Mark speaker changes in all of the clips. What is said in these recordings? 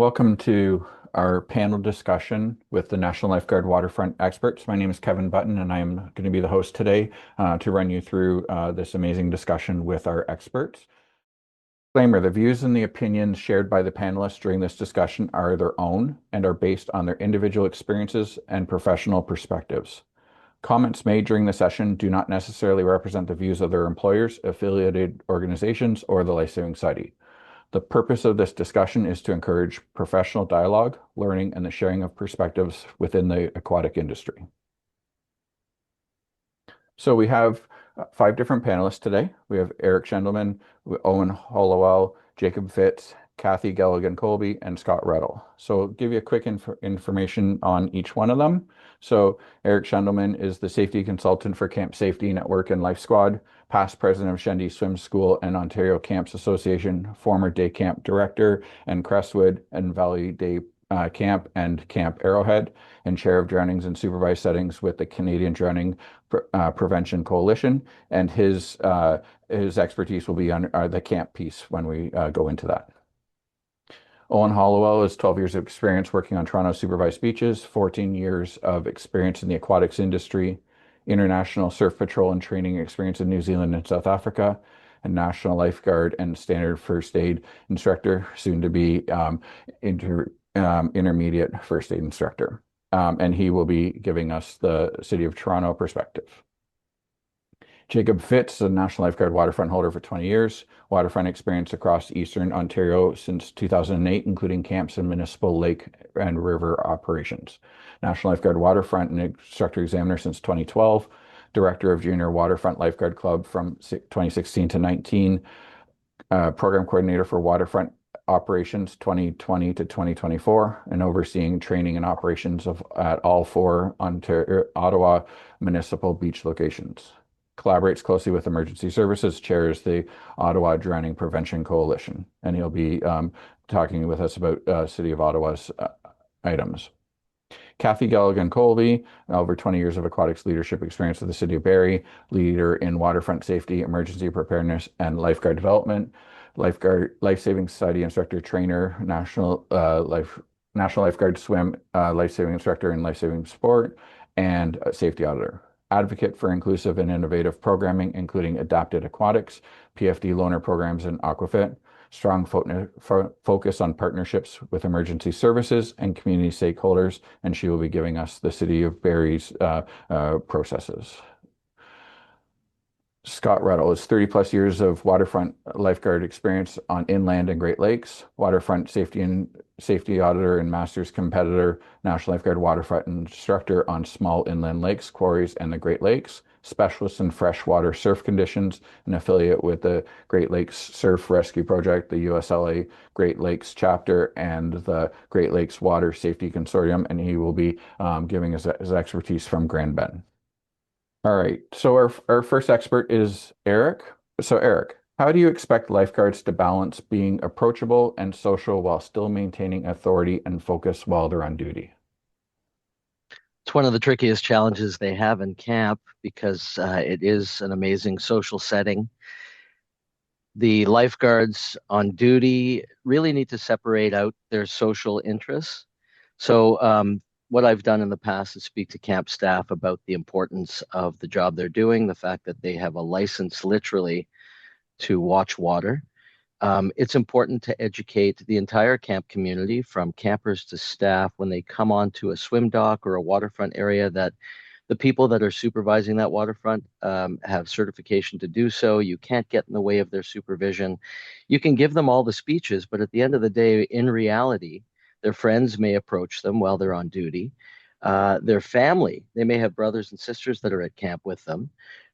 Speaker 1: Welcome to our panel discussion with the National Lifeguard Waterfront experts. My name is Kevin Button, and I'm going to be the host today to run you through this amazing discussion with our experts. Disclaimer: the views and the opinions shared by the panelists during this discussion are their own and are based on their individual experiences and professional perspectives. Comments made during the session do not necessarily represent the views of their employers, affiliated organizations, or the Lifesaving Society. The purpose of this discussion is to encourage professional dialogue, learning, and the sharing of perspectives within the aquatic industry. So we have 5 different panelists today. We have Eric Schendelman, Owen Hollowell, Jacob Fitz, Kathy Gelligan-Colby, and Scott Reddle. So I'll give you a quick information on each one of them. So Eric Schendelman is the safety consultant for Camp Safety Network and Life Squad, past president of Shendy Swim School and Ontario Camps Association, former day camp director and Crestwood and Valley Day Camp and Camp Arrowhead, and chair of drownings and supervised settings with the Canadian Drowning Prevention Coalition. And his expertise will be on the camp piece when we go into that. Owen Hollowell has 12 years of experience working on Toronto supervised beaches, 14 years of experience in the aquatics industry, international surf patrol and training experience in New Zealand and South Africa, and national lifeguard and standard first aid instructor, soon to be intermediate first aid instructor. And he will be giving us the City of Toronto perspective. Jacob Fitz, a National Lifeguard Waterfront holder for 20 years, waterfront experience across Eastern Ontario since 2008, including camps and municipal lake and river operations. National Lifeguard Waterfront and instructor examiner since 2012, director of Junior Waterfront Lifeguard Club from 2016 to 19, program coordinator for Waterfront operations 2020 to 2024, and overseeing training and operations at all 4 Ottawa municipal beach locations. Collaborates closely with emergency services, chairs the Ottawa Drowning Prevention Coalition, and he'll be talking with us about City of Ottawa's items. Kathy Gelligan-Colby, over 20 years of aquatics leadership experience with the City of Barrie, leader in waterfront safety, emergency preparedness, and lifeguard development, Lifesaving Society instructor trainer, National Lifeguard Swim lifesaving instructor and lifesaving sport, and safety auditor. Advocate for inclusive and innovative programming, including adapted aquatics, PFD loaner programs, and aquafit. Strong focus on partnerships with emergency services and community stakeholders, and she will be giving us the City of Barrie's processes. Scott Reddle is 30+ years of waterfront lifeguard experience on inland and Great Lakes, waterfront safety auditor and master's competitor, National Lifeguard Waterfront instructor on small inland lakes, quarries, and the Great Lakes, specialist in freshwater surf conditions, an affiliate with the Great Lakes Surf Rescue Project, the USLA Great Lakes chapter, and the Great Lakes Water Safety Consortium, and he will be giving us his expertise from Grand Bend. All right, so our first expert is Eric. So Eric, how do you expect lifeguards to balance being approachable and social while still maintaining authority and focus while they're on duty?
Speaker 2: It's one of the trickiest challenges they have in camp because it is an amazing social setting. The lifeguards on duty really need to separate out their social interests. So what I've done in the past is speak to camp staff about the importance of the job they're doing, the fact that they have a license literally to watch water. It's important to educate the entire camp community, from campers to staff, when they come onto a swim dock or a waterfront area, that the people that are supervising that waterfront have certification to do so. You can't get in the way of their supervision. You can give them all the speeches, but at the end of the day, in reality, their friends may approach them while they're on duty. Their family, they may have brothers and sisters that are at camp with them.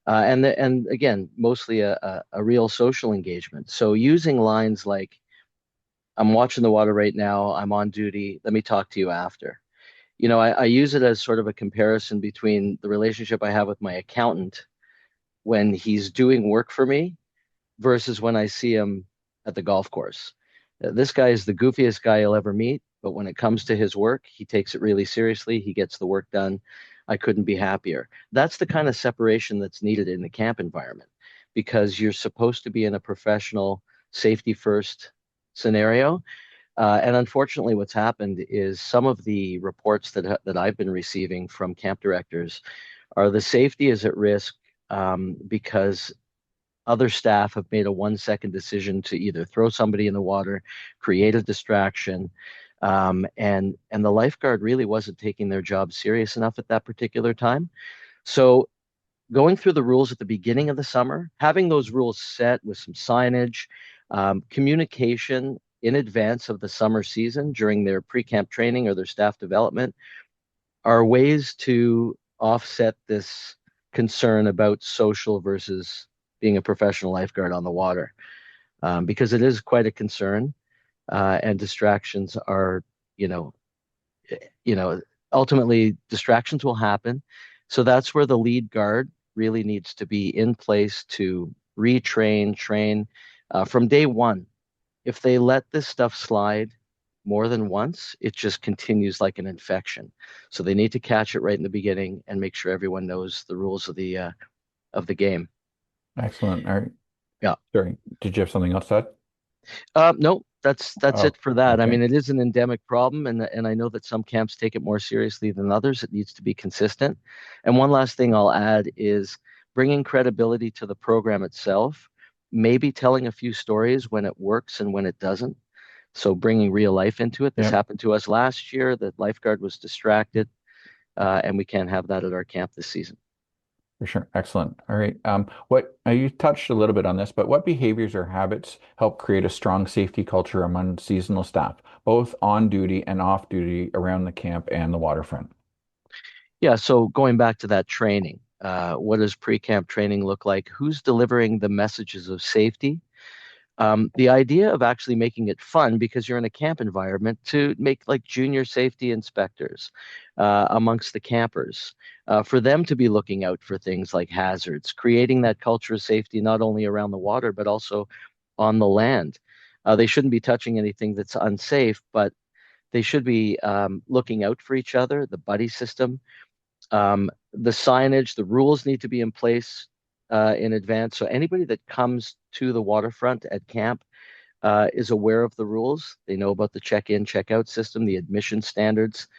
Speaker 2: And again, mostly a real social engagement. So using lines like, "I'm watching the water right now, I'm on duty, let me talk to you after." I use it as sort of a comparison between the relationship I have with my accountant when he's doing work for me versus when I see him at the golf course. This guy is the goofiest guy you'll ever meet, but when it comes to his work, he takes it really seriously. He gets the work done. I couldn't be happier. That's the kind of separation that's needed in the camp environment, because you're supposed to be in a professional, safety first scenario. And unfortunately, what's happened is some of the reports that I've been receiving from camp directors are the safety is at risk because other staff have made a 1 second decision to either throw somebody in the water, create a distraction, and the lifeguard really wasn't taking their job serious enough at that particular time. So going through the rules at the beginning of the summer, having those rules set with some signage, communication in advance of the summer season during their pre-camp training or their staff development are ways to offset this concern about social versus being a professional lifeguard on the water, because it is quite a concern, and distractions are, you know, you know, ultimately distractions will happen. So that's where the lead guard really needs to be in place to retrain, train from day one. If they let this stuff slide more than once, it just continues like an infection. So they need to catch it right in the beginning and make sure everyone knows the rules of the game.
Speaker 1: Excellent. All right.
Speaker 2: Yeah.
Speaker 1: Sorry. Did you have something else to add?
Speaker 2: No, that's
Speaker 1: Oh,
Speaker 2: it for that. I
Speaker 1: okay.
Speaker 2: mean, it is an endemic problem, and I know that some camps take it more seriously than others. It needs to be consistent. And one last thing I'll add is bringing credibility to the program itself, maybe telling a few stories when it works and when it doesn't. So bringing real life into it. This
Speaker 1: Yep.
Speaker 2: happened to us last year. The lifeguard was distracted, and we can't have that at our camp this season.
Speaker 1: For sure. Excellent. All right. What you touched a little bit on this, but what behaviors or habits help create a strong safety culture among seasonal staff, both on duty and off duty around the camp and the waterfront?
Speaker 2: Yeah, so going back to that training, what does pre-camp training look like? Who's delivering the messages of safety? The idea of actually making it fun because you're in a camp environment to make like junior safety inspectors amongst the campers, for them to be looking out for things like hazards, creating that culture of safety not only around the water but also on the land. They shouldn't be touching anything that's unsafe, but they should be looking out for each other, the buddy system, the signage, the rules need to be in place in advance. So anybody that comes to the waterfront at camp is aware of the rules. They know about the check-in, check-out system, the admission standards.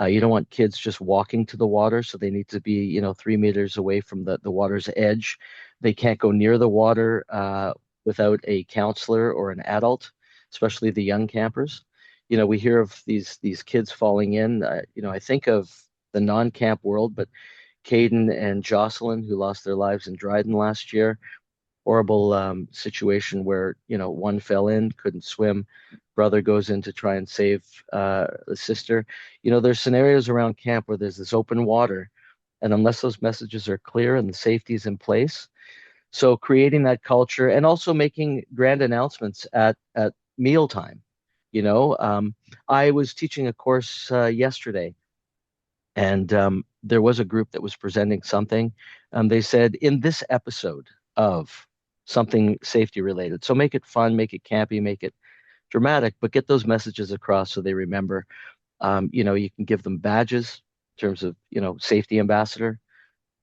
Speaker 2: You don't want kids just walking to the water, so they need to be, 3 meters away from the water's edge. They can't go near the water without a counselor or an adult, especially the young campers. We hear of these kids falling in. I think of the non-camp world, but Caden and Jocelyn, who lost their lives in Dryden last year, horrible situation where one fell in, couldn't swim, brother goes in to try and save the sister. There's scenarios around camp where there's this open water, and unless those messages are clear and the safety is in place, so creating that culture and also making grand announcements at mealtime. I was teaching a course yesterday, and there was a group that was presenting something. They said in this episode of something safety related. So make it fun, make it campy, make it dramatic, but get those messages across so they remember. You can give them badges in terms of, safety ambassador.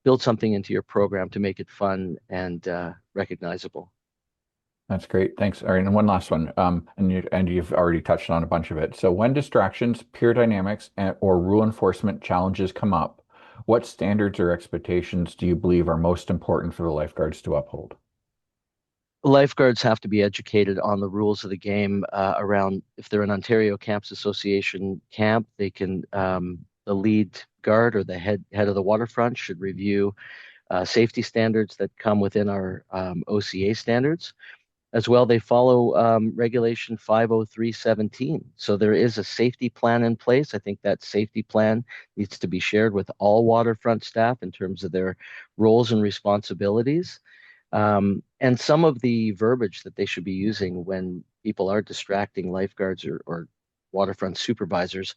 Speaker 2: Build something into your program to make it fun and recognizable.
Speaker 1: That's great. Thanks. All right, and one last one. And you've already touched on a bunch of it. So when distractions, peer dynamics, or rule enforcement challenges come up, what standards or expectations do you believe are most important for the lifeguards to uphold?
Speaker 2: Lifeguards have to be educated on the rules of the game around if they're an Ontario Camps Association camp, they can the lead guard or the head of the waterfront should review safety standards that come within our OCA standards. As well, they follow Regulation 50317. So there is a safety plan in place. I think that safety plan needs to be shared with all waterfront staff in terms of their roles and responsibilities. And some of the verbiage that they should be using when people are distracting lifeguards or waterfront supervisors.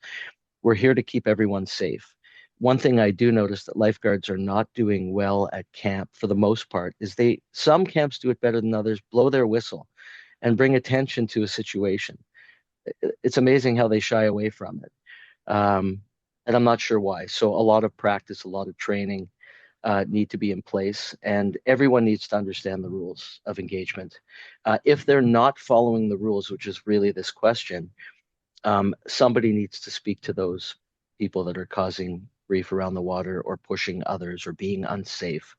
Speaker 2: We're here to keep everyone safe. One thing I do notice that lifeguards are not doing well at camp for the most part is some camps do it better than others, blow their whistle and bring attention to a situation. It's amazing how they shy away from it. And I'm not sure why. So a lot of practice, a lot of training, need to be in place, and everyone needs to understand the rules of engagement. If they're not following the rules, which is really this question, somebody needs to speak to those people that are causing grief around the water or pushing others or being unsafe.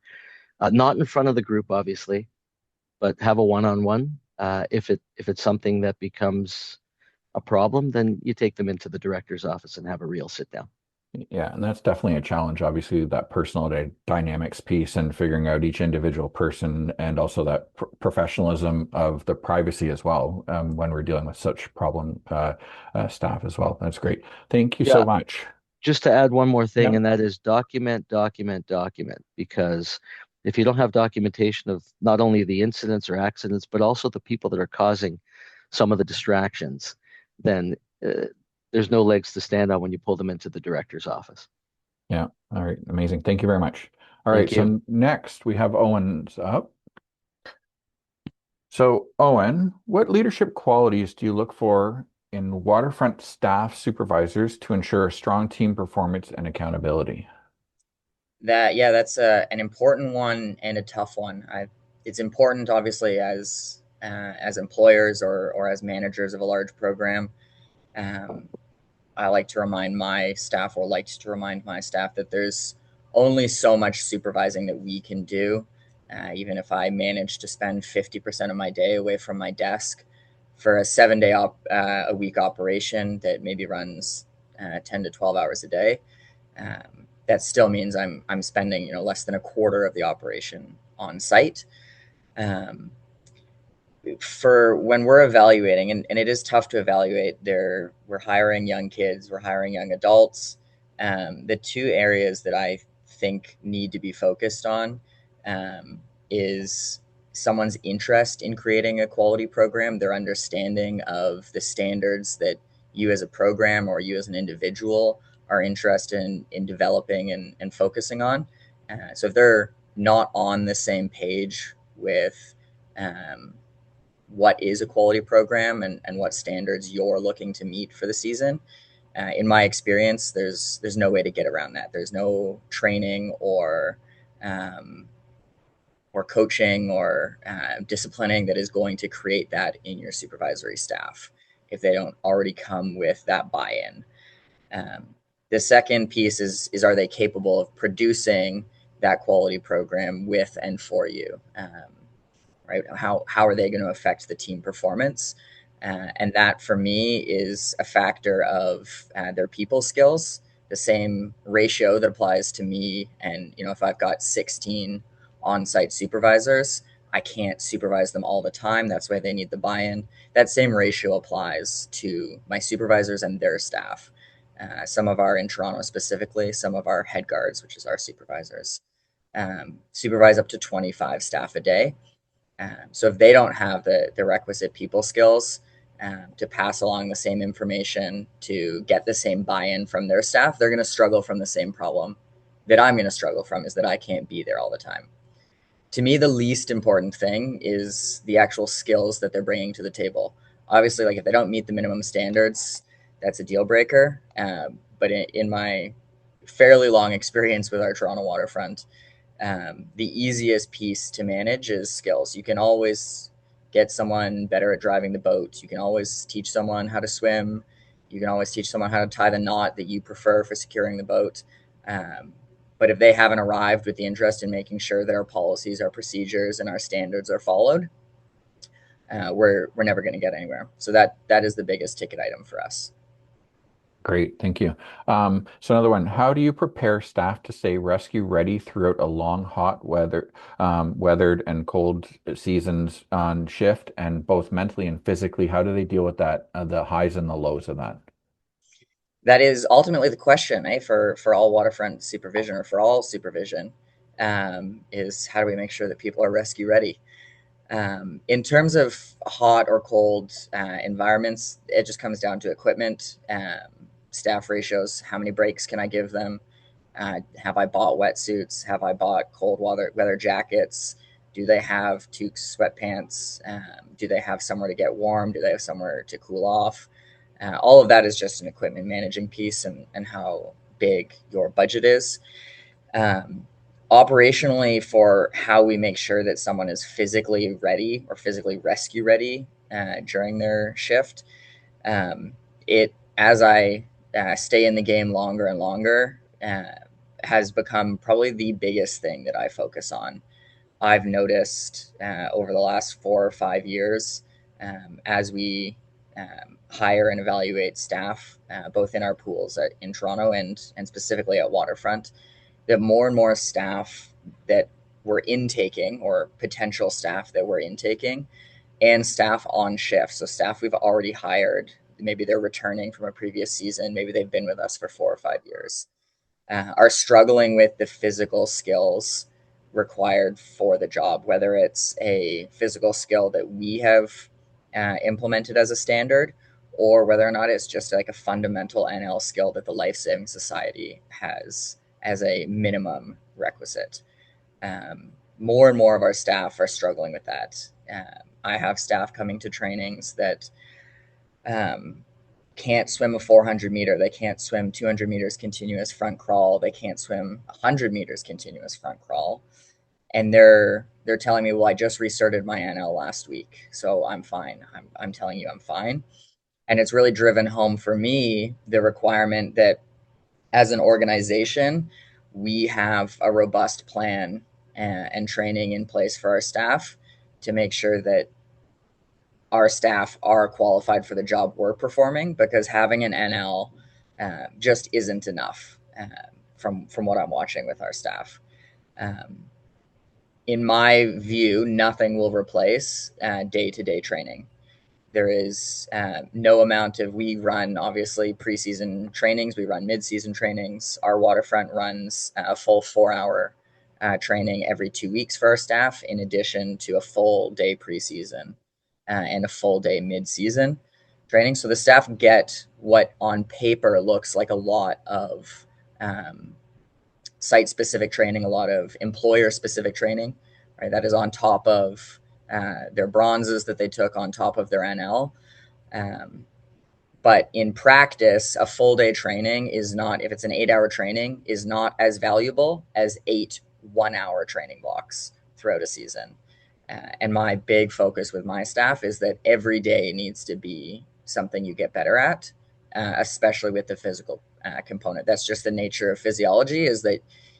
Speaker 2: Not in front of the group, obviously, but have a one-on-one. If it's something that becomes a problem, then you take them into the director's office and have a real sit down.
Speaker 1: Yeah, and that's definitely a challenge. Obviously, that personal dynamics piece and figuring out each individual person, and also that professionalism of the privacy as well, when we're dealing with such problem staff as well. That's great. Thank you so
Speaker 2: Yeah,
Speaker 1: much.
Speaker 2: just to add one more thing,
Speaker 1: Yep.
Speaker 2: and that is document, document, document. Because if you don't have documentation of not only the incidents or accidents, but also the people that are causing some of the distractions, then uh, there's no legs to stand on when you pull them into the director's office.
Speaker 1: Yeah. All right. Amazing. Thank you very much. All right.
Speaker 2: Thank you.
Speaker 1: So next we have Owen's up. So Owen, what leadership qualities do you look for in waterfront staff supervisors to ensure strong team performance and accountability?
Speaker 3: Yeah, that's an important one and a tough one. It's important, obviously, as employers or as managers of a large program. Um, I like to remind my staff, or liked to remind my staff, that there's only so much supervising that we can do. Even if I manage to spend 50% of my day away from my desk for a 7 day a week operation that maybe runs 10 to 12 hours a day, that still means I'm spending less than a quarter of the operation on site. Um, for when we're evaluating, and it is tough to evaluate, there we're hiring young kids, we're hiring young adults. The two areas that I think need to be focused on um, is someone's interest in creating a quality program, their understanding of the standards that you as a program or you as an individual are interested in developing and focusing on. So if they're not on the same page with um, what is a quality program and what standards you're looking to meet for the season. In my experience, there's no way to get around that. There's no training um, or coaching or disciplining that is going to create that in your supervisory staff if they don't already come with that buy-in. Um, the second piece is are they capable of producing that quality program with and for you? Right? How are they going to affect the team performance? And that for me is a factor of their people skills, the same ratio that applies to me. And, if I've got 16 on site supervisors, I can't supervise them all the time. That's why they need the buy in. That same ratio applies to my supervisors and their staff. Some of our, in Toronto specifically, some of our head guards, which is our supervisors, supervise up to 25 staff a day. So if they don't have the requisite people skills to pass along the same information, to get the same buy-in from their staff, they're going to struggle from the same problem that I'm going to struggle from, is that I can't be there all the time. To me, the least important thing is the actual skills that they're bringing to the table. Obviously, like if they don't meet the minimum standards, that's a deal breaker. But in my fairly long experience with our Toronto waterfront, the easiest piece to manage is skills. You can always get someone better at driving the boat. You can always teach someone how to swim. You can always teach someone how to tie the knot that you prefer for securing the boat. Um, but if they haven't arrived with the interest in making sure that our policies, our procedures, and our standards are followed, we're never going to get anywhere. So that is the biggest ticket item for us.
Speaker 1: Great, thank you. So another one, how do you prepare staff to stay rescue ready throughout a long, hot weathered and cold seasons on shift, and both mentally and physically? How do they deal with that, the highs and the lows of that?
Speaker 3: That is ultimately the question, for all waterfront supervision, or for all supervision, is how do we make sure that people are rescue ready? In terms of hot or cold environments, it just comes down to equipment, staff ratios. How many breaks can I give them? Have I bought wetsuits? Have I bought cold weather jackets? Do they have toques, sweatpants? Do they have somewhere to get warm? Do they have somewhere to cool off? All of that is just an equipment managing piece, and how big your budget is. Um, Operationally, for how we make sure that someone is physically ready or physically rescue ready during their shift, it as I stay in the game longer and longer, has become probably the biggest thing that I focus on. I've noticed over the last 4 or 5 years, as we hire and evaluate staff, both in our pools in Toronto and specifically at Waterfront, that more and more staff that we're intaking, or potential staff that we're intaking, and staff on shift. So staff we've already hired, maybe they're returning from a previous season, maybe they've been with us for 4 or 5 years, are struggling with the physical skills required for the job, whether it's a physical skill that we have implemented as a standard, or whether or not it's just like a fundamental NL skill that the Life Saving Society has as a minimum requisite. More and more of our staff are struggling with that. I have staff coming to trainings that can't swim a 400 meter. They can't swim 200 meters continuous front crawl. They can't swim 100 meters continuous front crawl. And they're telling me, well, I just restarted my NL last week, so I'm fine. I'm telling you I'm fine. And it's really driven home for me the requirement that as an organization, we have a robust plan and training in place for our staff to make sure that our staff are qualified for the job we're performing, because having an NL just isn't enough from what I'm watching with our staff. In my view, nothing will replace day-to-day training. There is no amount of, we run obviously preseason trainings, we run mid-season trainings. Our Waterfront runs a full 4-hour training every 2 weeks for our staff, in addition to a full day preseason and a full day mid-season training. So the staff get what on paper looks like a lot of site-specific training, a lot of employer-specific training, right? That is on top of their bronzes that they took, on top of their NL. But in practice, a full day training is not, if it's an 8-hour training, is not as valuable as 8 1-hour training blocks throughout a season. And my big focus with my staff is that every day needs to be something you get better at, especially with the physical component. That's just the nature of physiology, is that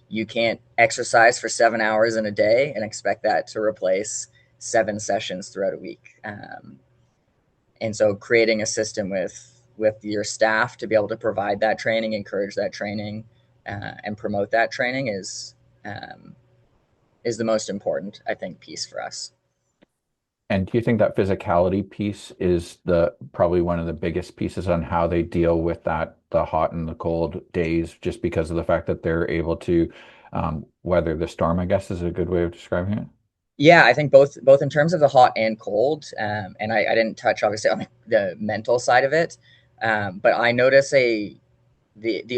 Speaker 3: you can't exercise for 7 hours in a day and expect that to replace 7 sessions throughout a week. And so creating a system with your staff to be able to provide that training, encourage that training, and promote that training is the most important, I think, piece for us.
Speaker 1: And do you think that physicality piece is probably one of the biggest pieces on how they deal with the hot and the cold days, just because of the fact that they're able to weather the storm, I guess is a good way of describing it?
Speaker 3: Yeah, I think both in terms of the hot and cold, and I didn't touch obviously on the mental side of it, but I notice the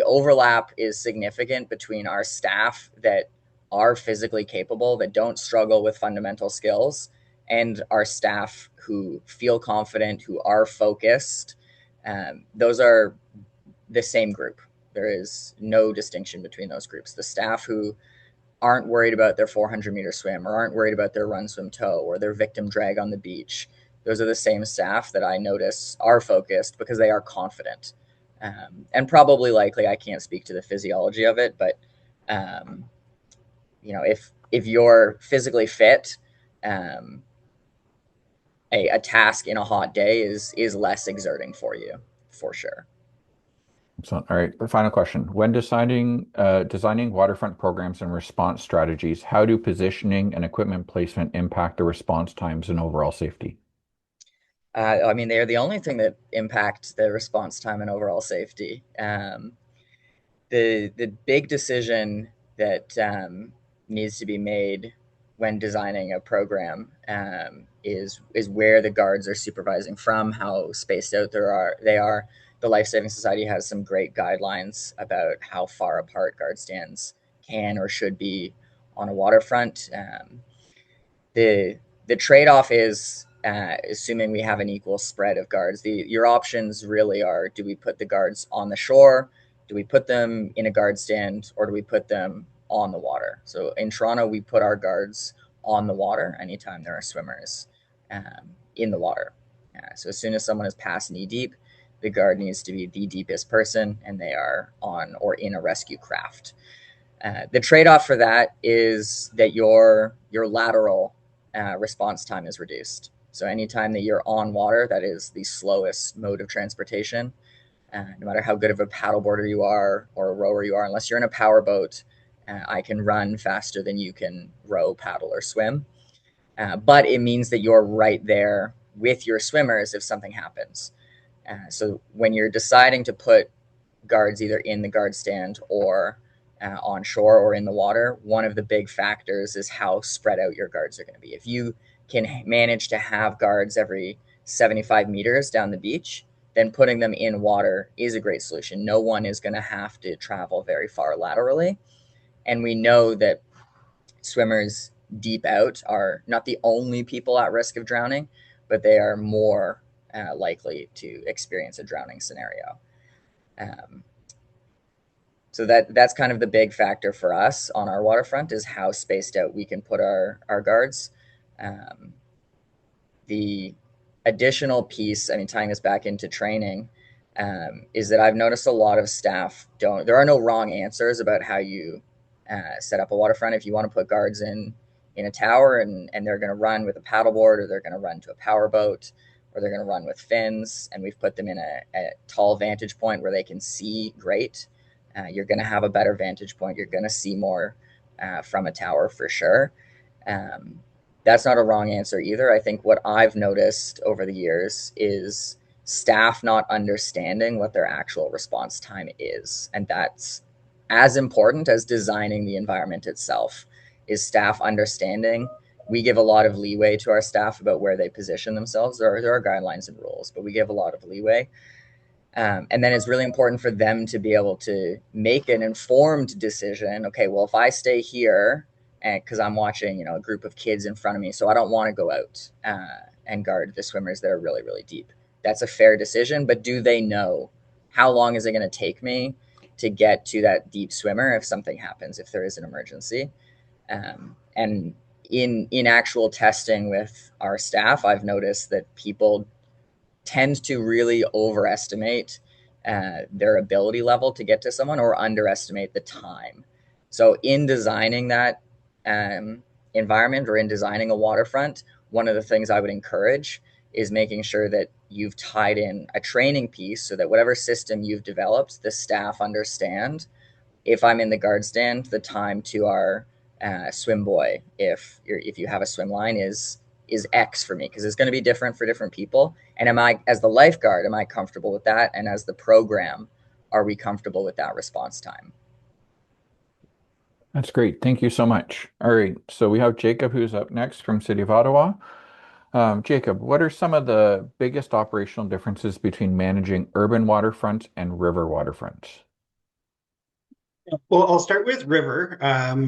Speaker 3: overlap is significant between our staff that are physically capable, that don't struggle with fundamental skills, and our staff who feel confident, who are focused. Those are the same group. There is no distinction between those groups. The staff who aren't worried about their 400-meter swim, or aren't worried about their run, swim, tow, or their victim drag on the beach, those are the same staff that I notice are focused because they are confident. And probably likely, I can't speak to the physiology of it, but if you're physically fit, a task in a hot day is less exerting for you, for sure.
Speaker 1: So, all right, final question. When designing waterfront programs and response strategies, how do positioning and equipment placement impact the response times and overall safety?
Speaker 3: I mean, they're the only thing that impact the response time and overall safety. The big decision that needs to be made when designing a program is where the guards are supervising from, how spaced out they are. The Life Saving Society has some great guidelines about how far apart guard stands can or should be on a waterfront. The trade-off is assuming we have an equal spread of guards. Your options really are: do we put the guards on the shore? Do we put them in a guard stand, or do we put them on the water. So in Toronto, we put our guards on the water anytime there are swimmers in the water. So as soon as someone is past knee deep, the guard needs to be the deepest person, and they are on or in a rescue craft. The trade-off for that is that your lateral response time is reduced. So anytime that you're on water, that is the slowest mode of transportation. No matter how good of a paddleboarder you are or a rower you are, unless you're in a power boat, I can run faster than you can row, paddle, or swim. But it means that you're right there with your swimmers if something happens. So when you're deciding to put guards either in the guard stand or on shore or in the water, one of the big factors is how spread out your guards are going to be. If you can manage to have guards every 75 meters down the beach, then putting them in water is a great solution. No one is going to have to travel very far laterally. And we know that swimmers deep out are not the only people at risk of drowning, but they are more likely to experience a drowning scenario. So that's kind of the big factor for us on our waterfront is how spaced out we can put our guards. The additional piece, I mean, tying this back into training, is that I've noticed a lot of staff there are no wrong answers about how you set up a waterfront. If you want to put guards in a tower and they're going to run with a paddleboard, or they're going to run to a power boat, or they're going to run with fins, and we've put them in a tall vantage point where they can see great, you're going to have a better vantage point. You're going to see more from a tower for sure. That's not a wrong answer either. I think what I've noticed over the years is staff not understanding what their actual response time is. And that's as important as designing the environment itself, is staff understanding. We give a lot of leeway to our staff about where they position themselves. There are guidelines and rules, but we give a lot of leeway. And then it's really important for them to be able to make an informed decision. Okay, well, if I stay here, because I'm watching, a group of kids in front of me, so I don't want to go out and guard the swimmers that are really, really deep. That's a fair decision, but do they know how long is it going to take me to get to that deep swimmer if something happens, if there is an emergency? And in actual testing with our staff, I've noticed that people tend to really overestimate their ability level to get to someone, or underestimate the time. So in designing that environment, or in designing a waterfront, one of the things I would encourage is making sure that you've tied in a training piece so that whatever system you've developed, the staff understand, if I'm in the guard stand, the time to our swim boy, if you have a swim line, is X for me, because it's going to be different for different people. And am I, as the lifeguard, am I comfortable with that? And as the program, are we comfortable with that response time?
Speaker 1: That's great. Thank you so much. All right. So we have Jacob, who's up next from City of Ottawa. Jacob, what are some of the biggest operational differences between managing urban waterfronts and river waterfronts?
Speaker 4: Well, I'll start with river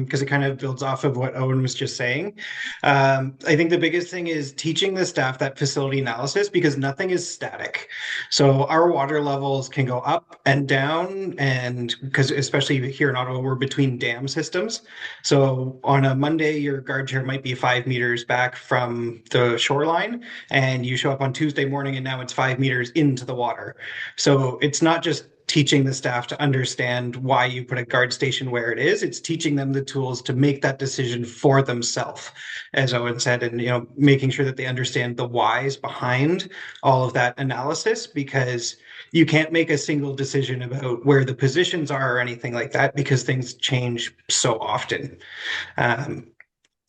Speaker 4: because it kind of builds off of what Owen was just saying. I think the biggest thing is teaching the staff that facility analysis, because nothing is static. So our water levels can go up and down, and because especially here in Ottawa, we're between dam systems. So on a Monday, your guard chair might be 5 meters back from the shoreline, and you show up on Tuesday morning and now it's 5 meters into the water. So it's not just teaching the staff to understand why you put a guard station where it is. It's teaching them the tools to make that decision for themselves, as Owen said, and making sure that they understand the whys behind all of that analysis, because you can't make a single decision about where the positions are or anything like that, because things change so often.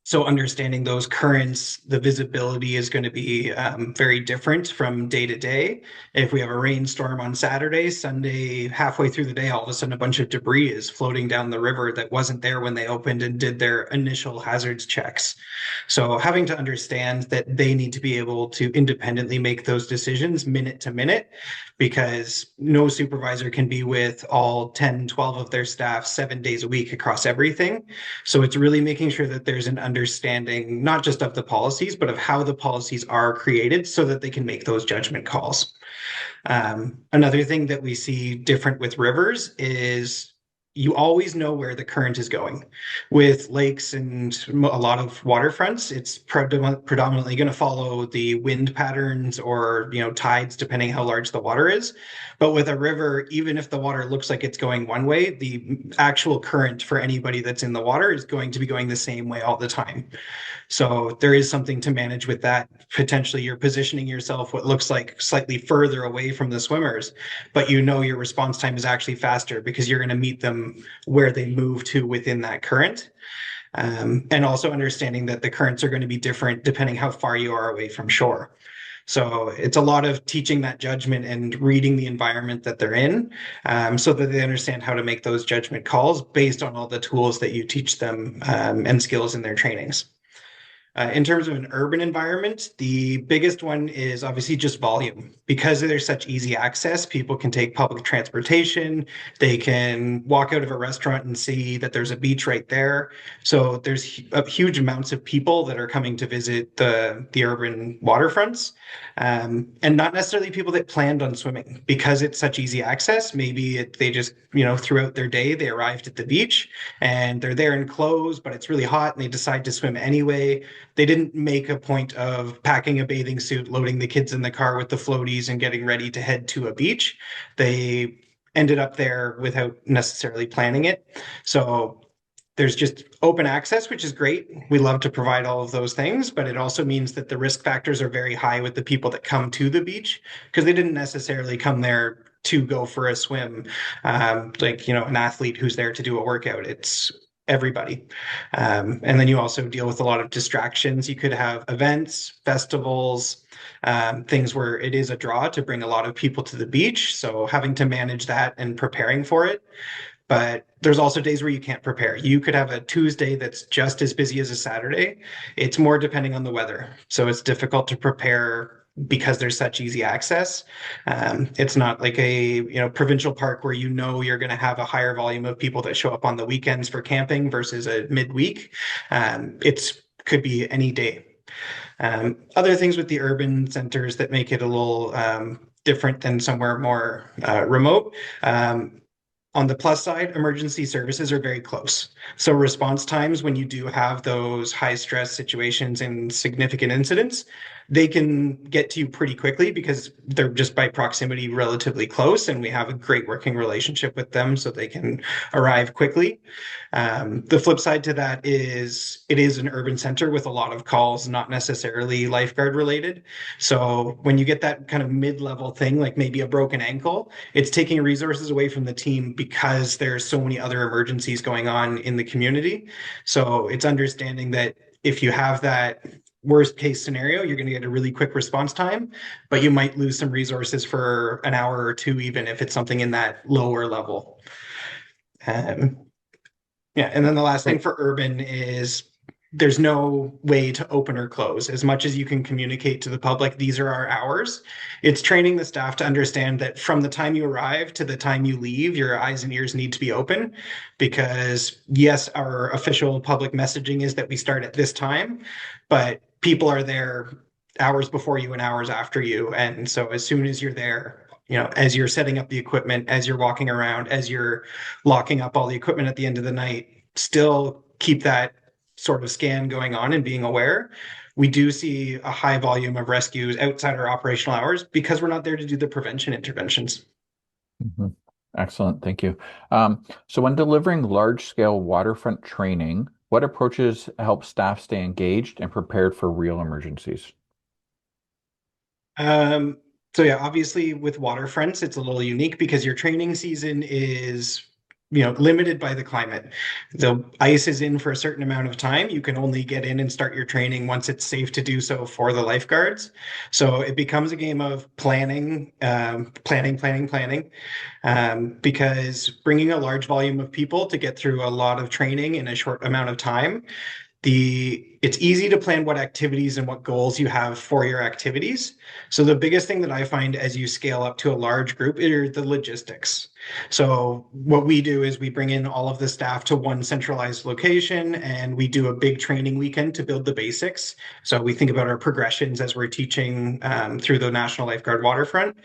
Speaker 4: So understanding those currents, the visibility is going to be very different from day to day. If we have a rainstorm on Saturday, Sunday, halfway through the day, all of a sudden a bunch of debris is floating down the river that wasn't there when they opened and did their initial hazards checks. So having to understand that they need to be able to independently make those decisions minute to minute, because no supervisor can be with all 10, 12 of their staff 7 days a week across everything. So it's really making sure that there's an understanding, not just of the policies, but of how the policies are created so that they can make those judgment calls. Another thing that we see different with rivers is you always know where the current is going. With lakes and a lot of waterfronts, it's predominantly going to follow the wind patterns or, tides, depending how large the water is. But with a river, even if the water looks like it's going one way, the actual current for anybody that's in the water is going to be going the same way all the time. So there is something to manage with that. Potentially, you're positioning yourself what looks like slightly further away from the swimmers, but your response time is actually faster because you're going to meet them where they move to within that current. And also understanding that the currents are going to be different depending how far you are away from shore. So it's a lot of teaching that judgment and reading the environment that they're in, so that they understand how to make those judgment calls based on all the tools that you teach them, and skills in their trainings. In terms of an urban environment, the biggest one is obviously just volume. Because there's such easy access, people can take public transportation, they can walk out of a restaurant and see that there's a beach right there. So there's huge amounts of people that are coming to visit the urban waterfronts, and not necessarily people that planned on swimming. Because it's such easy access, maybe they just, throughout their day, they arrived at the beach and they're there in clothes, but it's really hot and they decide to swim anyway. They didn't make a point of packing a bathing suit, loading the kids in the car with the floaties, and getting ready to head to a beach. They ended up there without necessarily planning it. So there's just open access, which is great. We love to provide all of those things, but it also means that the risk factors are very high with the people that come to the beach because they didn't necessarily come there to go for a swim, like an athlete who's there to do a workout. It's everybody. And then you also deal with a lot of distractions. You could have events, festivals, things where it is a draw to bring a lot of people to the beach. So having to manage that and preparing for it. But there's also days where you can't prepare. You could have a Tuesday that's just as busy as a Saturday. It's more depending on the weather. So it's difficult to prepare because there's such easy access. It's not like a provincial park where you're going to have a higher volume of people that show up on the weekends for camping versus a midweek. It could be any day. Other things with the urban centers that make it a little different than somewhere more remote. On the plus side, emergency services are very close. So response times when you do have those high stress situations and significant incidents, they can get to you pretty quickly because they're just by proximity relatively close, and we have a great working relationship with them so they can arrive quickly. The flip side to that is it is an urban center with a lot of calls, not necessarily lifeguard related. So when you get that kind of mid-level thing, like maybe a broken ankle, it's taking resources away from the team because there's so many other emergencies going on in the community. So it's understanding that if you have that worst case scenario, you're going to get a really quick response time, but you might lose some resources for an hour or two, even if it's something in that lower level. Yeah, and then the last thing for urban is there's no way to open or close. As much as you can communicate to the public, these are our hours. It's training the staff to understand that from the time you arrive to the time you leave, your eyes and ears need to be open because, yes, our official public messaging is that we start at this time, but people are there hours before you and hours after you. And so as soon as you're there, as you're setting up the equipment, as you're walking around, as you're locking up all the equipment at the end of the night, still keep that sort of scan going on and being aware. We do see a high volume of rescues outside our operational hours because we're not there to do the prevention interventions.
Speaker 1: Mm-hmm. Excellent. Thank you. So when delivering large-scale waterfront training, what approaches help staff stay engaged and prepared for real emergencies?
Speaker 4: So yeah, obviously with waterfronts, it's a little unique because your training season is limited by the climate. The ice is in for a certain amount of time. You can only get in and start your training once it's safe to do so for the lifeguards. So it becomes a game of planning, because bringing a large volume of people to get through a lot of training in a short amount of time, the it's easy to plan what activities and what goals you have for your activities. So the biggest thing that I find as you scale up to a large group are the logistics. So what we do is we bring in all of the staff to one centralized location, and we do a big training weekend to build the basics. So we think about our progressions as we're teaching through the National Lifeguard Waterfront.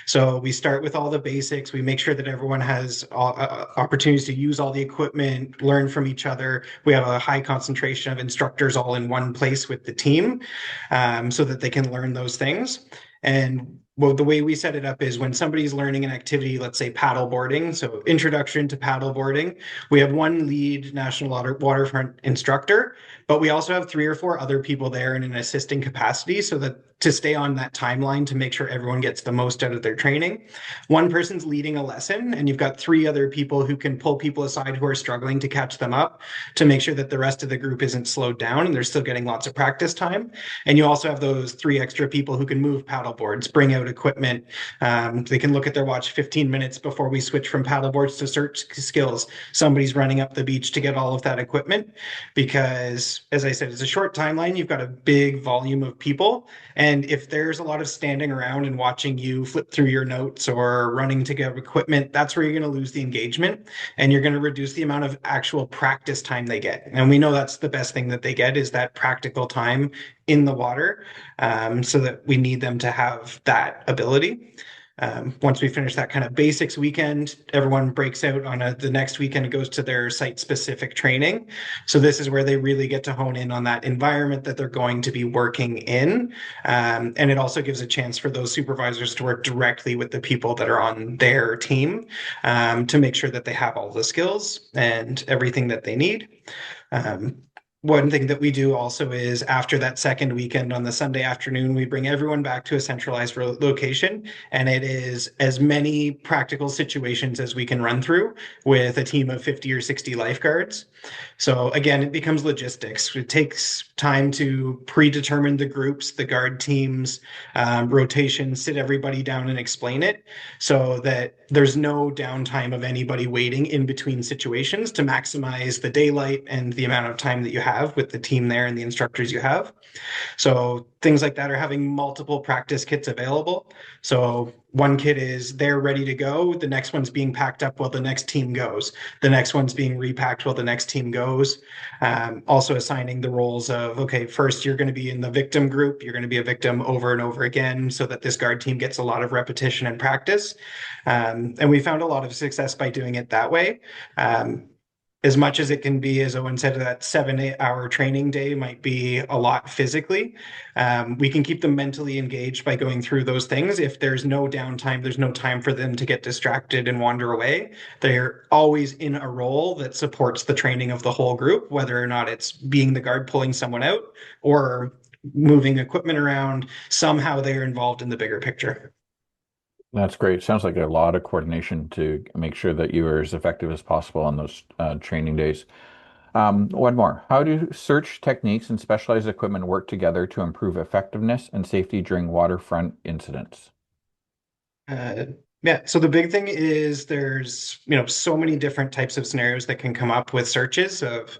Speaker 4: So we start with all the basics. We make sure that everyone has opportunities to use all the equipment, learn from each other. We have a high concentration of instructors all in one place with the team, so that they can learn those things. And well, the way we set it up is when somebody's learning an activity, let's say paddle boarding, so introduction to paddle boarding, we have one lead National Waterfront instructor, but we also have 3 or 4 other people there in an assisting capacity so that to stay on that timeline to make sure everyone gets the most out of their training. One person's leading a lesson, and you've got 3 other people who can pull people aside who are struggling to catch them up to make sure that the rest of the group isn't slowed down and they're still getting lots of practice time. And you also have those 3 extra people who can move paddle boards, bring out equipment. They can look at their watch 15 minutes before we switch from paddle boards to search skills. Somebody's running up the beach to get all of that equipment because, as I said, it's a short timeline. You've got a big volume of people. And if there's a lot of standing around and watching you flip through your notes or running to get equipment, that's where you're going to lose the engagement and you're going to reduce the amount of actual practice time they get. And we know that's the best thing that they get is that practical time in the water, so that we need them to have that ability. Once we finish that kind of basics weekend, everyone breaks out on the next weekend and goes to their site-specific training. So this is where they really get to hone in on that environment that they're going to be working in. And it also gives a chance for those supervisors to work directly with the people that are on their team, to make sure that they have all the skills and everything that they need. One thing that we do also is after that second weekend on the Sunday afternoon, we bring everyone back to a centralized location, and it is as many practical situations as we can run through with a team of 50 or 60 lifeguards. So again, it becomes logistics. It takes time to predetermine the groups, the guard teams, rotation, sit everybody down and explain it so that there's no downtime of anybody waiting in between situations to maximize the daylight and the amount of time that you have with the team there and the instructors you have. So things like that are having multiple practice kits available. So one kit is there ready to go. The next one's being packed up while the next team goes. The next one's being repacked while the next team goes. Also assigning the roles of, okay, first you're going to be in the victim group. You're going to be a victim over and over again so that this guard team gets a lot of repetition and practice. And we found a lot of success by doing it that way. As much as it can be, as Owen said, that 7-8 hour training day might be a lot physically. We can keep them mentally engaged by going through those things. If there's no downtime, there's no time for them to get distracted and wander away. They're always in a role that supports the training of the whole group, whether or not it's being the guard pulling someone out or moving equipment around. Somehow they're involved in the bigger picture.
Speaker 1: That's great. Sounds like a lot of coordination to make sure that you are as effective as possible on those training days. One more. How do search techniques and specialized equipment work together to improve effectiveness and safety during waterfront incidents?
Speaker 4: Yeah, so the big thing is there's, so many different types of scenarios that can come up with searches of,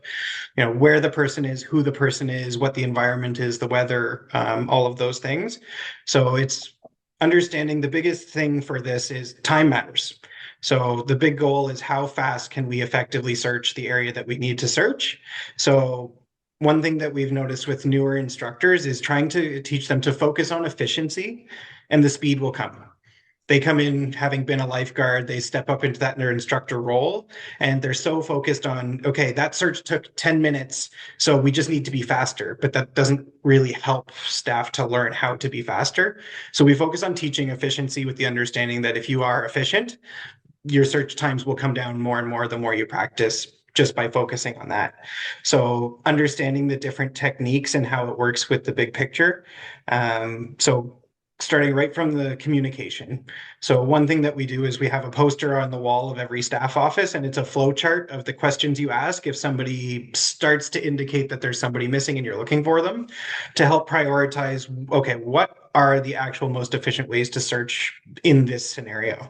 Speaker 4: where the person is, who the person is, what the environment is, the weather, all of those things. So it's understanding the biggest thing for this is time matters. So the big goal is how fast can we effectively search the area that we need to search. So one thing that we've noticed with newer instructors is trying to teach them to focus on efficiency, and the speed will come. They come in having been a lifeguard, they step up into that their instructor role, and they're so focused on, okay, that search took 10 minutes, so we just need to be faster. But that doesn't really help staff to learn how to be faster. So we focus on teaching efficiency with the understanding that if you are efficient, your search times will come down more and more the more you practice, just by focusing on that. So understanding the different techniques and how it works with the big picture. So starting right from the communication. So one thing that we do is we have a poster on the wall of every staff office, and it's a flow chart of the questions you ask if somebody starts to indicate that there's somebody missing and you're looking for them, to help prioritize, okay, what are the actual most efficient ways to search in this scenario.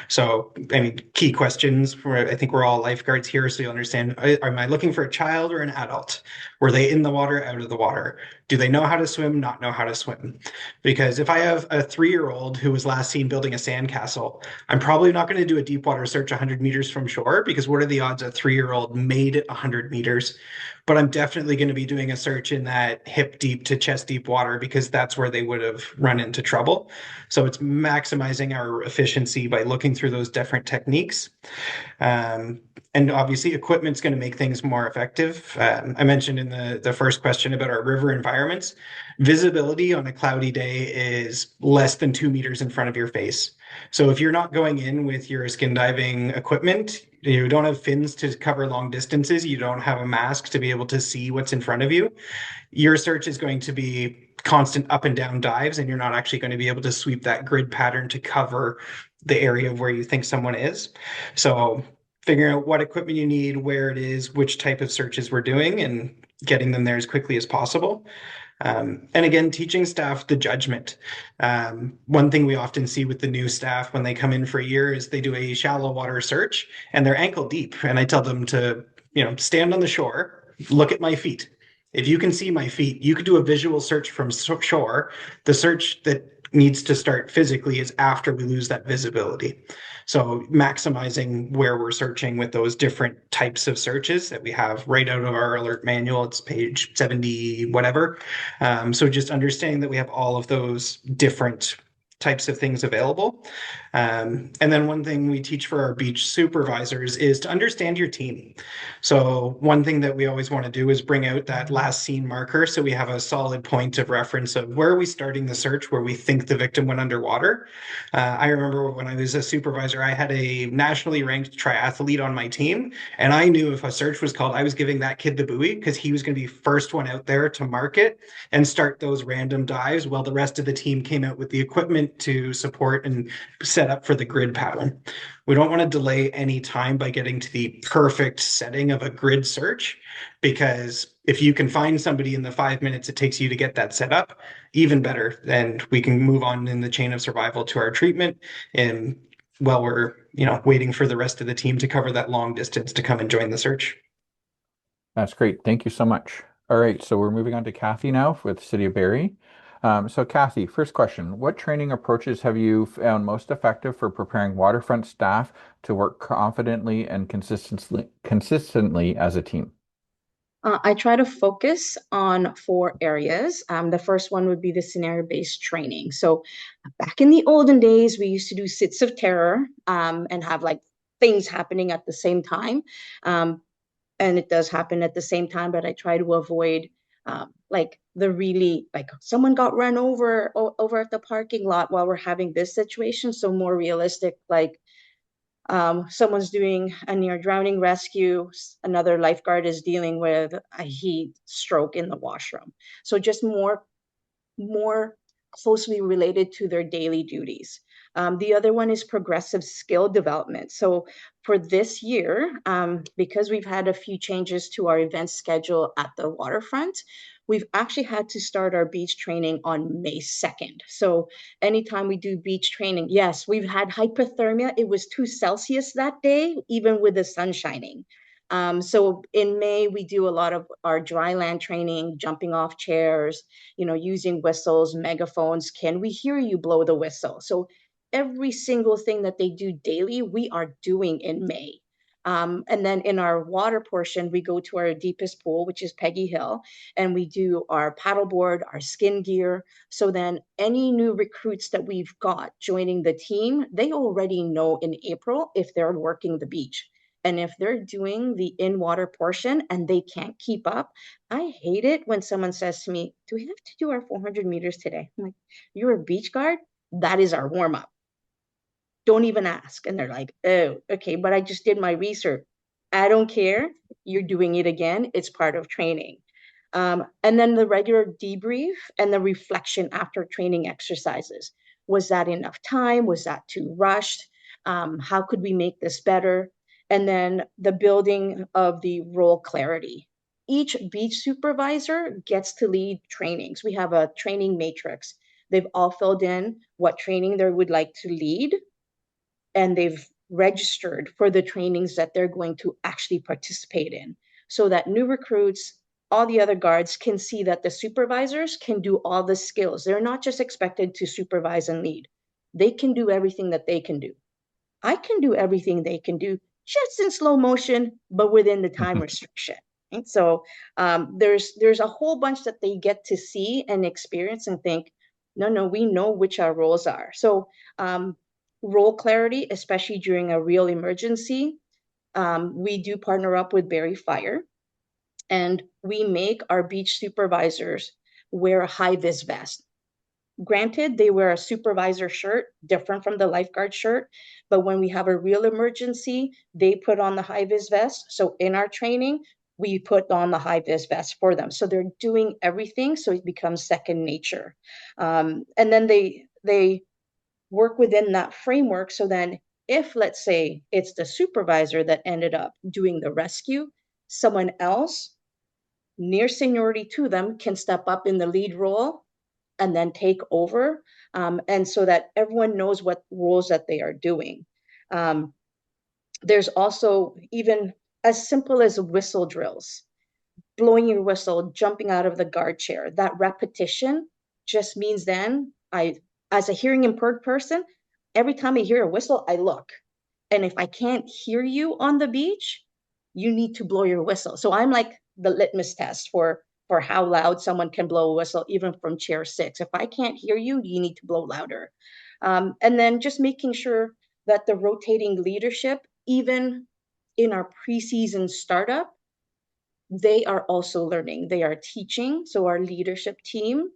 Speaker 4: So, I mean, key questions for, I think we're all lifeguards here, so you understand, am I looking for a child or an adult? Were they in the water, out of the water? Do they know how to swim, not know how to swim? Because if I have a 3-year-old who was last seen building a sandcastle, I'm probably not going to do a deep water search 100 meters from shore, because what are the odds a 3-year-old made it 100 meters? But I'm definitely going to be doing a search in that hip deep to chest deep water, because that's where they would have run into trouble. So it's maximizing our efficiency by looking through those different techniques. And obviously, equipment's going to make things more effective. I mentioned in the first question about our river environments. Visibility on a cloudy day is less than 2 meters in front of your face. So if you're not going in with your skin diving equipment, you don't have fins to cover long distances, you don't have a mask to be able to see what's in front of you, your search is going to be constant up and down dives, and you're not actually going to be able to sweep that grid pattern to cover the area of where you think someone is. So figuring out what equipment you need, where it is, which type of searches we're doing, and getting them there as quickly as possible. And again, teaching staff the judgment. One thing we often see with the new staff when they come in for a year is they do a shallow water search and they're ankle deep. And I tell them to, stand on the shore, look at my feet. If you can see my feet, you could do a visual search from shore. The search that needs to start physically is after we lose that visibility. So maximizing where we're searching with those different types of searches that we have right out of our alert manual. It's page 70, whatever. So just understanding that we have all of those different types of things available. And then one thing we teach for our beach supervisors is to understand your team. So one thing that we always want to do is bring out that last seen marker, so we have a solid point of reference of where are we starting the search, where we think the victim went underwater. I remember when I was a supervisor, I had a nationally ranked triathlete on my team, and I knew if a search was called, I was giving that kid the buoy, because he was going to be first one out there to mark it and start those random dives, while the rest of the team came out with the equipment to support and set up for the grid pattern. We don't want to delay any time by getting to the perfect setting of a grid search, because if you can find somebody in the 5 minutes it takes you to get that set up, even better. And we can move on in the chain of survival to our treatment, and while we're waiting for the rest of the team to cover that long distance to come and join the search.
Speaker 1: That's great. Thank you so much. All right, so we're moving on to Kathy now with City of Barrie. So Kathy, first question, what training approaches have you found most effective for preparing waterfront staff to work confidently and consistently as a team?
Speaker 5: I try to focus on 4 areas. The first one would be the scenario-based training. So back in the olden days, we used to do sits of terror and have like things happening at the same time. And it does happen at the same time, but I try to avoid like the really, like someone got run over at the parking lot while we're having this situation. So more realistic, like someone's doing a near drowning rescue, another lifeguard is dealing with a heat stroke in the washroom. So just more closely related to their daily duties. The other one is progressive skill development. So for this year, because we've had a few changes to our event schedule at the waterfront, we've actually had to start our beach training on May 2nd. So anytime we do beach training, yes, we've had hypothermia. It was 2 Celsius that day, even with the sun shining. So in May, we do a lot of our dry land training, jumping off chairs, using whistles, megaphones. Can we hear you blow the whistle? So every single thing that they do daily, we are doing in May. And then in our water portion, we go to our deepest pool, which is Peggy Hill, and we do our paddleboard, our skin gear. So then any new recruits that we've got joining the team, they already know in April if they're working the beach. And if they're doing the in-water portion and they can't keep up, I hate it when someone says to me, do we have to do our 400 meters today? I'm like, you're a beach guard? That is our warm-up. Don't even ask. And they're like, oh, okay, but I just did my research. I don't care. You're doing it again. It's part of training. And then the regular debrief and the reflection after training exercises. Was that enough time? Was that too rushed? How could we make this better? And then the building of the role clarity. Each beach supervisor gets to lead trainings. We have a training matrix. They've all filled in what training they would like to lead, and they've registered for the trainings that they're going to actually participate in, so that new recruits, all the other guards, can see that the supervisors can do all the skills. They're not just expected to supervise and lead. They can do everything that they can do. I can do everything they can do, just in slow motion, but within the time restriction. Right? So there's a whole bunch that they get to see and experience and think, no, we know which our roles are. So role clarity, especially during a real emergency, we do partner up with Barrie Fire, and we make our beach supervisors wear a high-vis vest. Granted, they wear a supervisor shirt, different from the lifeguard shirt, but when we have a real emergency, they put on the high-vis vest. So in our training, we put on the high-vis vest for them. So they're doing everything, so it becomes second nature. And then they work within that framework. So then if, let's say, it's the supervisor that ended up doing the rescue, someone else near seniority to them can step up in the lead role and then take over. And so that everyone knows what roles that they are doing. There's also even as simple as whistle drills, blowing your whistle, jumping out of the guard chair. That repetition just means then as a hearing impaired person, every time I hear a whistle, I look. And if I can't hear you on the beach, you need to blow your whistle. So I'm like the litmus test for how loud someone can blow a whistle, even from chair 6. If I can't hear you, you need to blow louder. And then just making sure that the rotating leadership, even in our preseason startup, they are also learning. They are teaching. So our leadership team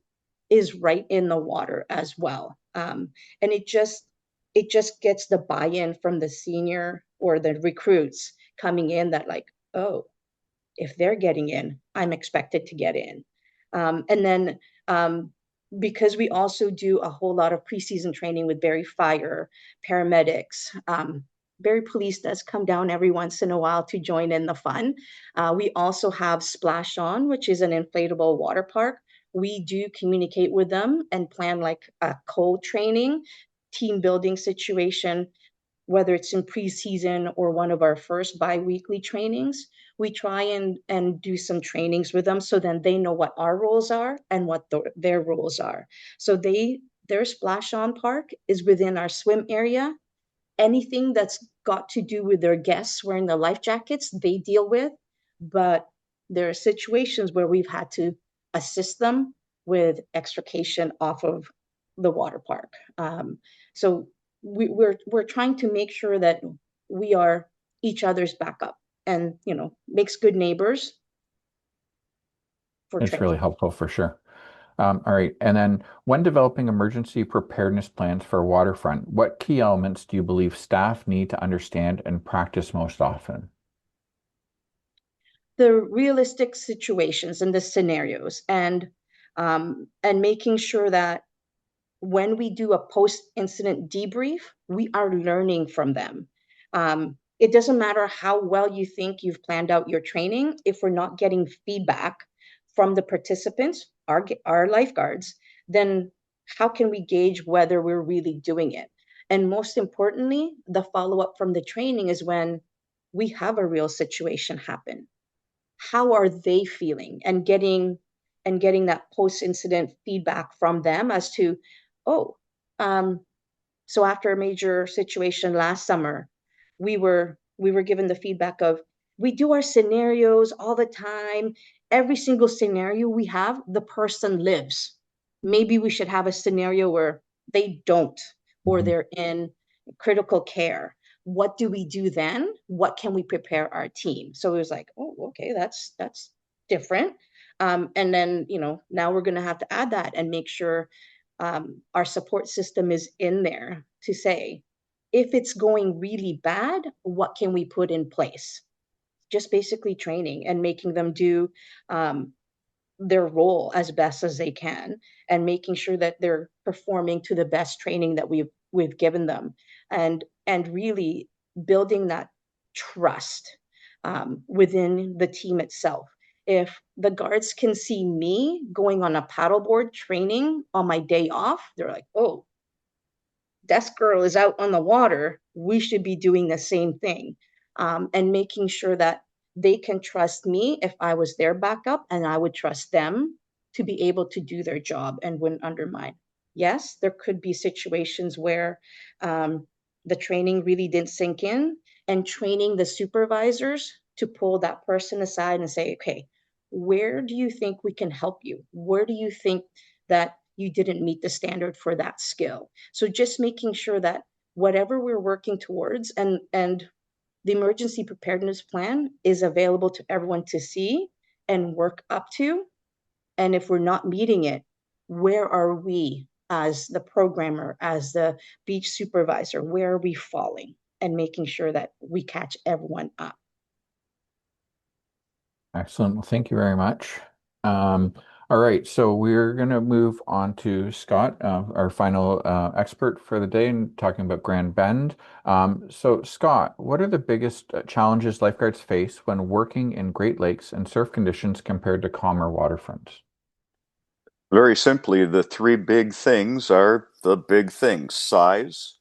Speaker 5: is right in the water as well. And it just gets the buy-in from the senior or the recruits coming in that like, oh, if they're getting in, I'm expected to get in. And then because we also do a whole lot of preseason training with Barrie Fire, paramedics, Barrie Police does come down every once in a while to join in the fun. We also have Splash On, which is an inflatable water park. We do communicate with them and plan like a co-training, team building situation, whether it's in preseason or one of our first bi-weekly trainings. We try and do some trainings with them so then they know what our roles are and what their roles are. So their Splash On Park is within our swim area. Anything that's got to do with their guests wearing the life jackets, they deal with. But there are situations where we've had to assist them with extrication off of the water park. So we're trying to make sure that we are each other's backup, and makes good neighbors for
Speaker 1: It's
Speaker 5: training.
Speaker 1: really helpful for sure. All right. And then when developing emergency preparedness plans for waterfront, what key elements do you believe staff need to understand and practice most often?
Speaker 5: The realistic situations and the scenarios, and making sure that when we do a post-incident debrief, we are learning from them. It doesn't matter how well you think you've planned out your training. If we're not getting feedback from the participants, our lifeguards, then how can we gauge whether we're really doing it? And most importantly, the follow-up from the training is when we have a real situation happen. How are they feeling? And getting that post-incident feedback from them as to, oh, so after a major situation last summer, we were given the feedback of, we do our scenarios all the time. Every single scenario we have, the person lives. Maybe we should have a scenario where they don't, or they're in critical care. What do we do then? What can we prepare our team? So it was like, oh, okay, that's different. And then, now we're going to have to add that and make sure our support system is in there to say, if it's going really bad, what can we put in place? Just basically training and making them do their role as best as they can, and making sure that they're performing to the best training that we've given them, and really building that trust within the team itself. if the guards can see me going on a paddleboard training on my day off, they're like, oh, desk girl is out on the water. We should be doing the same thing. And making sure that they can trust me if I was their backup, and I would trust them to be able to do their job and wouldn't undermine. Yes, there could be situations where the training really didn't sink in, and training the supervisors to pull that person aside and say, okay, where do you think we can help you? Where do you think that you didn't meet the standard for that skill? So just making sure that whatever we're working towards, and the emergency preparedness plan is available to everyone to see and work up to. And if we're not meeting it, where are we as the programmer, as the beach supervisor, where are we falling? And making sure that we catch everyone up.
Speaker 1: Excellent. Well, thank you very much. Um, all right, so we're going to move on to Scott, our final expert for the day, and talking about Grand Bend. So, Scott, what are the biggest challenges lifeguards face when working in Great Lakes and surf conditions compared to calmer waterfronts?
Speaker 6: Very simply, the three big things are the big things: size,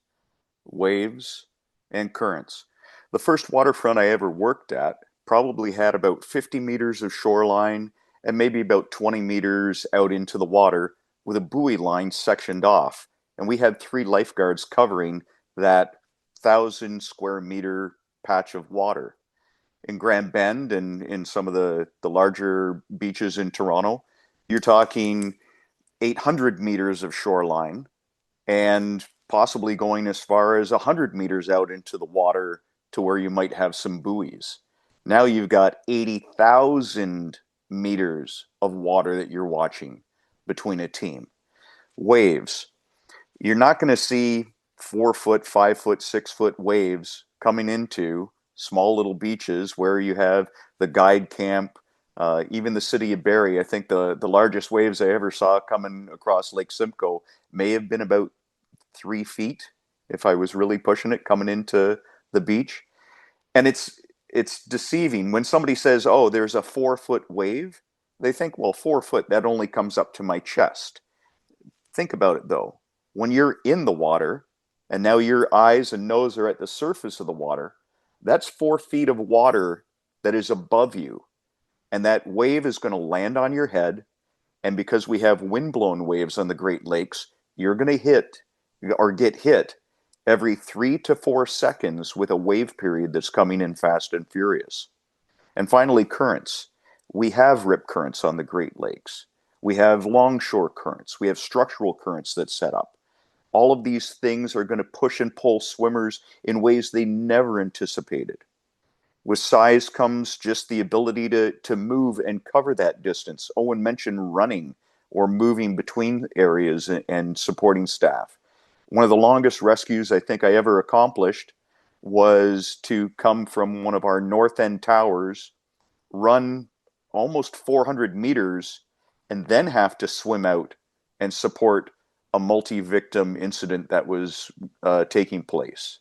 Speaker 6: waves, and currents. The first waterfront I ever worked at probably had about 50 meters of shoreline and maybe about 20 meters out into the water with a buoy line sectioned off. And we had three lifeguards covering that 1,000 square meter patch of water. In Grand Bend and in some of the larger beaches in Toronto, you're talking 800 meters of shoreline and possibly going as far as 100 meters out into the water to where you might have some buoys. Now you've got 80,000 meters of water that you're watching between a team. Waves. You're not going to see 4 foot, 5 foot, 6 foot waves coming into small little beaches where you have the guide camp. Even the city of Barrie, I think the largest waves I ever saw coming across Lake Simcoe may have been about 3 feet if I was really pushing it coming into the beach. And it's deceiving when somebody says, oh, there's a 4 foot wave. They think, well, 4 foot, that only comes up to my chest. Think about it though. When you're in the water and now your eyes and nose are at the surface of the water, that's 4 feet of water that is above you. And that wave is going to land on your head. And because we have windblown waves on the Great Lakes, you're going to hit or get hit every 3 to 4 seconds with a wave period that's coming in fast and furious. And finally, currents. We have rip currents on the Great Lakes. We have longshore currents. We have structural currents that set up. All of these things are going to push and pull swimmers in ways they never anticipated. With size comes just the ability to move and cover that distance. Owen mentioned running or moving between areas and supporting staff. One of the longest rescues I think I ever accomplished was to come from one of our north end towers, run almost 400 meters, and then have to swim out and support a multi-victim incident that was taking place.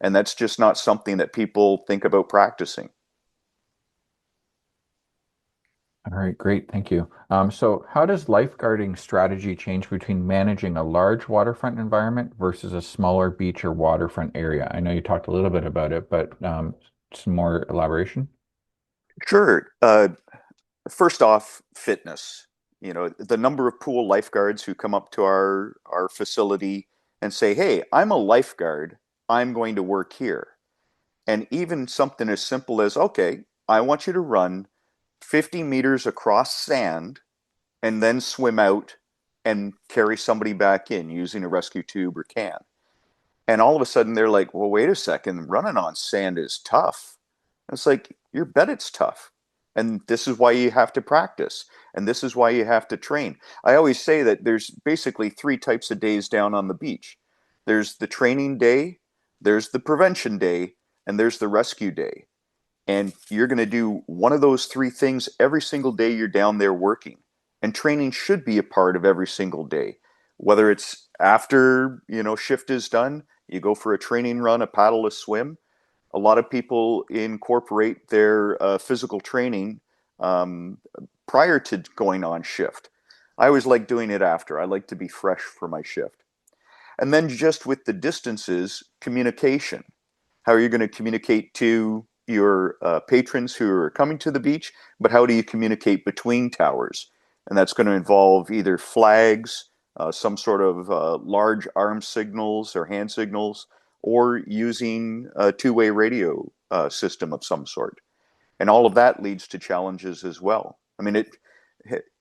Speaker 6: And that's just not something that people think about practicing.
Speaker 1: All right, great. Thank you. So how does lifeguarding strategy change between managing a large waterfront environment versus a smaller beach or waterfront area? I know you talked a little bit about it, but some more elaboration?
Speaker 6: Sure. First off, fitness. You know, the number of pool lifeguards who come up to our facility and say, hey, I'm a lifeguard. I'm going to work here. And even something as simple as, okay, I want you to run 50 meters across sand and then swim out and carry somebody back in using a rescue tube or can. And all of a sudden they're like, well, wait a second, running on sand is tough. And it's like, you bet it's tough. And this is why you have to practice. And this is why you have to train. I always say that there's basically three types of days down on the beach. There's the training day, there's the prevention day, and there's the rescue day. And you're going to do one of those three things every single day you're down there working. And training should be a part of every single day. Whether it's after, shift is done, you go for a training run, a paddle, a swim. A lot of people incorporate their physical training um, prior to going on shift. I always like doing it after. I like to be fresh for my shift. And then just with the distances, communication. How are you going to communicate to your patrons who are coming to the beach, but how do you communicate between towers? And that's going to involve either flags, some sort of large arm signals or hand signals, or using a two-way radio system of some sort. And all of that leads to challenges as well. I mean,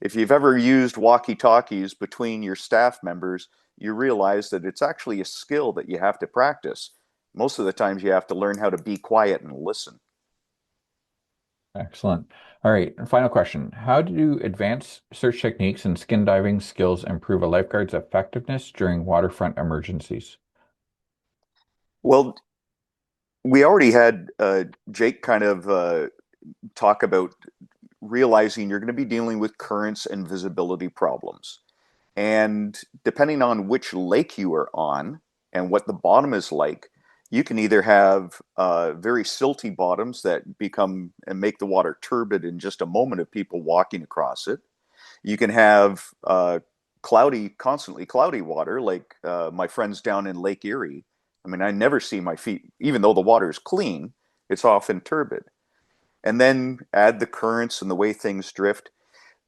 Speaker 6: if you've ever used walkie-talkies between your staff members, you realize that it's actually a skill that you have to practice. Most of the times you have to learn how to be quiet and listen.
Speaker 1: Excellent. All right, and final question. How do advanced search techniques and skin diving skills improve a lifeguard's effectiveness during waterfront emergencies?
Speaker 6: Well, we already had Jake kind of talk about realizing you're going to be dealing with currents and visibility problems. And depending on which lake you are on and what the bottom is like, you can either have very silty bottoms that become and make the water turbid in just a moment of people walking across it. You can have cloudy, constantly cloudy water, like my friends down in Lake Erie. I mean, I never see my feet, even though the water is clean, it's often turbid. And then add the currents and the way things drift.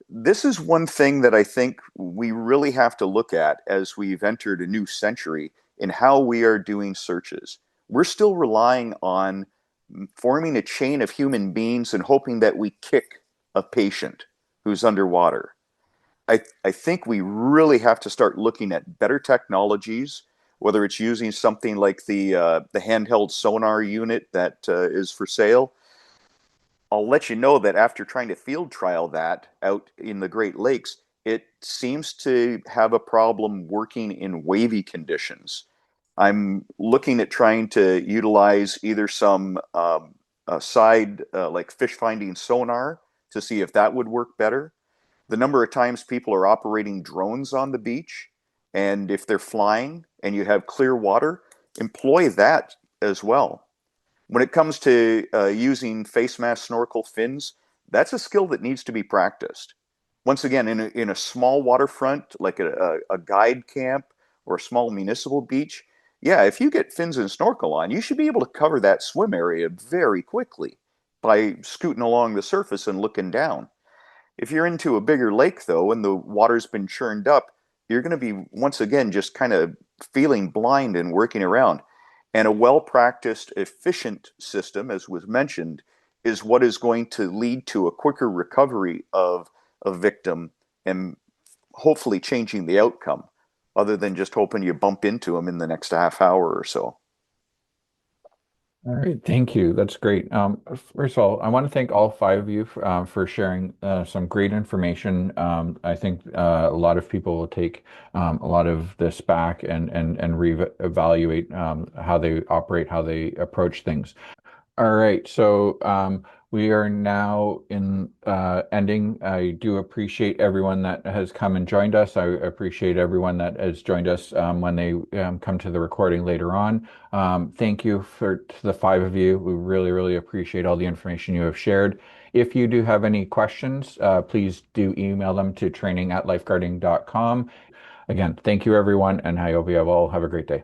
Speaker 6: This is one thing that I think we really have to look at as we've entered a new century in how we are doing searches. We're still relying on forming a chain of human beings and hoping that we kick a patient who's underwater. I think we really have to start looking at better technologies, whether it's using something like the handheld sonar unit that is for sale. I'll let you know that after trying to field trial that out in the Great Lakes, it seems to have a problem working in wavy conditions. I'm looking at trying to utilize either some side like fish finding sonar to see if that would work better. The number of times people are operating drones on the beach, and if they're flying and you have clear water, employ that as well. When it comes to using face mask snorkel fins, that's a skill that needs to be practiced. Once again, in a small waterfront, like a guide camp or a small municipal beach, yeah, if you get fins and snorkel on, you should be able to cover that swim area very quickly by scooting along the surface and looking down. If you're into a bigger lake, though, and the water's been churned up, you're going to be, once again, just kind of feeling blind and working around. And a well-practiced, efficient system, as was mentioned, is what is going to lead to a quicker recovery of a victim and hopefully changing the outcome, other than just hoping you bump into them in the next half hour or so.
Speaker 1: All right, thank you. That's great. First of all, I want to thank all five of you for sharing some great information. I think a lot of people will take a lot of this back and reevaluate how they operate, how they approach things. All right, so we are now in ending. I do appreciate everyone that has come and joined us. I appreciate everyone that has joined us when they come to the recording later on. Thank you to the five of you. We really, really appreciate all the information you have shared. If you do have any questions, please do email them to training@lifeguarding.com. Again, thank you everyone, and I hope you all have a great day.